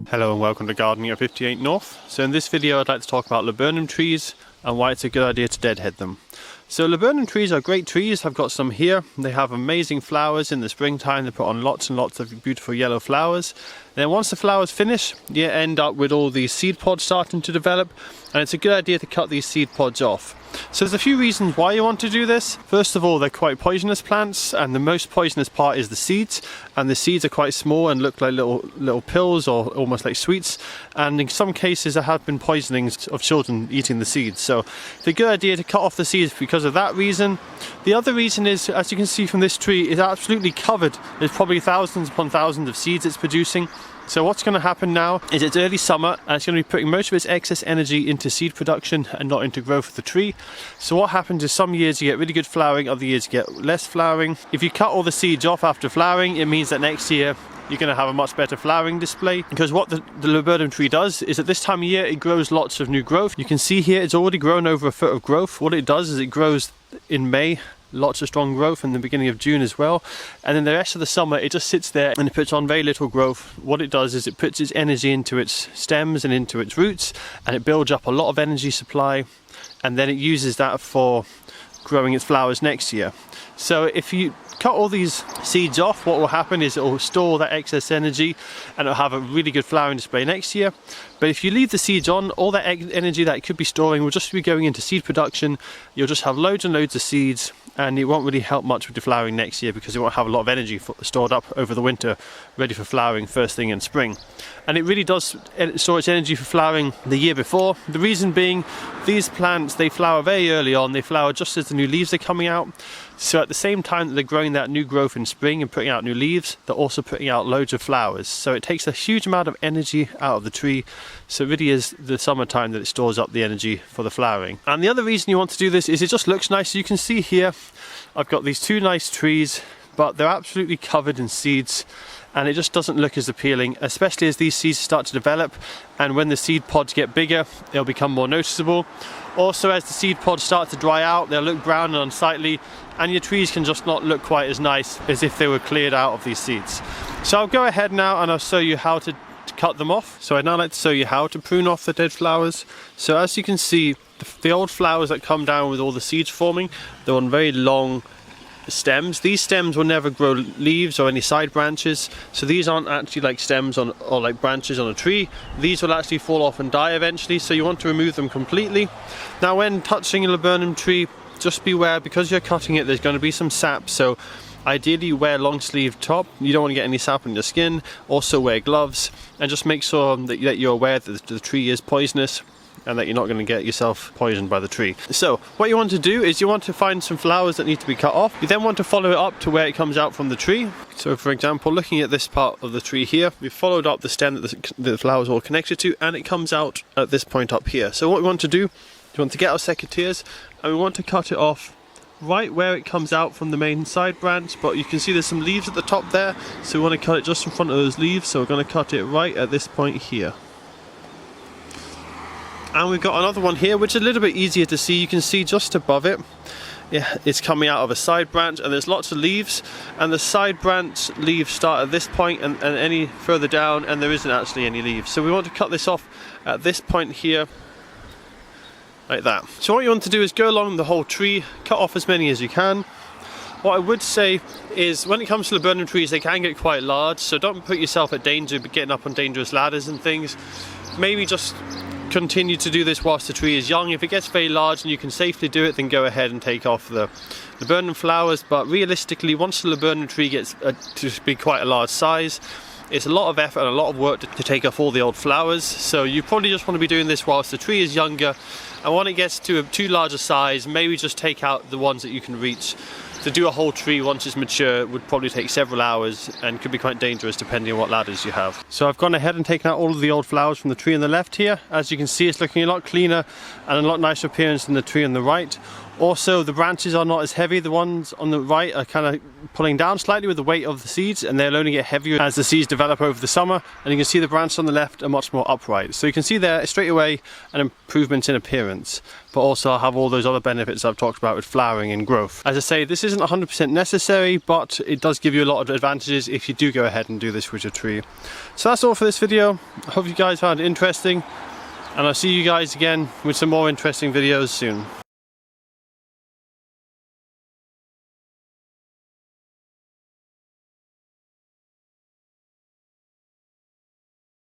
Hello and welcome to Gardening at 58 North. So in this video I'd like to talk about laburnum trees and why it's a good idea to deadhead them. So laburnum trees are great trees. I've got some here. They have amazing flowers in the springtime. They put on lots and lots of beautiful yellow flowers. And then once the flowers finish, you end up with all these seed pods starting to develop, and it's a good idea to cut these seed pods off. So there's a few reasons why you want to do this. First of all, they're quite poisonous plants, and the most poisonous part is the seeds, and the seeds are quite small and look like little pills or almost like sweets, and in some cases there have been poisonings of children eating the seeds. So it's a good idea to cut off the seeds because of that reason. The other reason is, as you can see from this tree, it's absolutely covered. There's probably thousands upon thousands of seeds it's producing. So what's going to happen now is it's early summer and it's going to be putting most of its excess energy into seed production and not into growth of the tree. So what happens is some years you get really good flowering, other years you get less flowering. If you cut all the seeds off after flowering, it means that next year you're going to have a much better flowering display, because what the laburnum tree does is at this time of year it grows lots of new growth. You can see here it's already grown over a foot of growth. What it does is it grows in May, lots of strong growth in the beginning of June as well, and then the rest of the summer it just sits there and it puts on very little growth. What it does is it puts its energy into its stems and into its roots, and it builds up a lot of energy supply, and then it uses that for growing its flowers next year. So if you cut all these seeds off, what will happen is it will store that excess energy and it'll have a really good flowering display next year. But if you leave the seeds on, all that energy that it could be storing will just be going into seed production. You'll just have loads and loads of seeds, and it won't really help much with the flowering next year because it won't have a lot of energy stored up over the winter, ready for flowering first thing in spring. And it really does store its energy for flowering the year before. The reason being, these plants, they flower very early on. They flower just as the new leaves are coming out. So at the same time that they're growing that new growth in spring and putting out new leaves, they're also putting out loads of flowers. So it takes a huge amount of energy out of the tree. So it really is the summertime that it stores up the energy for the flowering. And the other reason you want to do this is it just looks nice. You can see here, I've got these two nice trees, but they're absolutely covered in seeds, and it just doesn't look as appealing, especially as these seeds start to develop, and when the seed pods get bigger, they'll become more noticeable. Also, as the seed pods start to dry out, they'll look brown and unsightly, and your trees can just not look quite as nice as if they were cleared out of these seeds. So I'll go ahead now and I'll show you how to cut them off. So I'd now like to show you how to prune off the dead flowers. So as you can see, the old flowers that come down with all the seeds forming, they're on very long stems. These stems will never grow leaves or any side branches, so these aren't actually like stems or like branches on a tree. These will actually fall off and die eventually, so you want to remove them completely. Now when touching a laburnum tree, just beware, because you're cutting it, there's going to be some sap, so ideally wear long sleeve top. You don't want to get any sap on your skin. Also wear gloves, and just make sure that you're aware that the tree is poisonous and that you're not going to get yourself poisoned by the tree. So what you want to do is you want to find some flowers that need to be cut off. You then want to follow it up to where it comes out from the tree. So for example, looking at this part of the tree here, we've followed up the stem that the flowers are all connected to, and it comes out at this point up here. So what we want to do, we want to get our secateurs and we want to cut it off right where it comes out from the main side branch, but you can see there's some leaves at the top there, so we want to cut it just in front of those leaves. So we're going to cut it right at this point here. And we've got another one here which is a little bit easier to see. You can see just above it, yeah, it's coming out of a side branch, and there's lots of leaves, and the side branch leaves start at this point and any further down, and there isn't actually any leaves. So we want to cut this off at this point here, like that. So what you want to do is go along the whole tree, cut off as many as you can. What I would say is, when it comes to laburnum trees, they can get quite large, so don't put yourself at danger of getting up on dangerous ladders and things. Maybe just continue to do this whilst the tree is young. If it gets very large and you can safely do it, then go ahead and take off the laburnum flowers. But realistically, once the laburnum tree gets to be quite a large size, it's a lot of effort and a lot of work to take off all the old flowers. So you probably just want to be doing this whilst the tree is younger, and when it gets to a too large a size, maybe just take out the ones that you can reach. To do a whole tree once it's mature would probably take several hours and could be quite dangerous depending on what ladders you have. So I've gone ahead and taken out all of the old flowers from the tree on the left here. As you can see, it's looking a lot cleaner and a lot nicer appearance than the tree on the right. Also, the branches are not as heavy. The ones on the right are kind of pulling down slightly with the weight of the seeds, and they'll only get heavier as the seeds develop over the summer. And you can see the branches on the left are much more upright. So you can see there straight away an improvement in appearance, but also I'll have all those other benefits I've talked about with flowering and growth. As I say, this isn't 100% necessary, but it does give you a lot of advantages if you do go ahead and do this with your tree. So that's all for this video. I hope you guys found it interesting, and I'll see you guys again with some more interesting videos soon.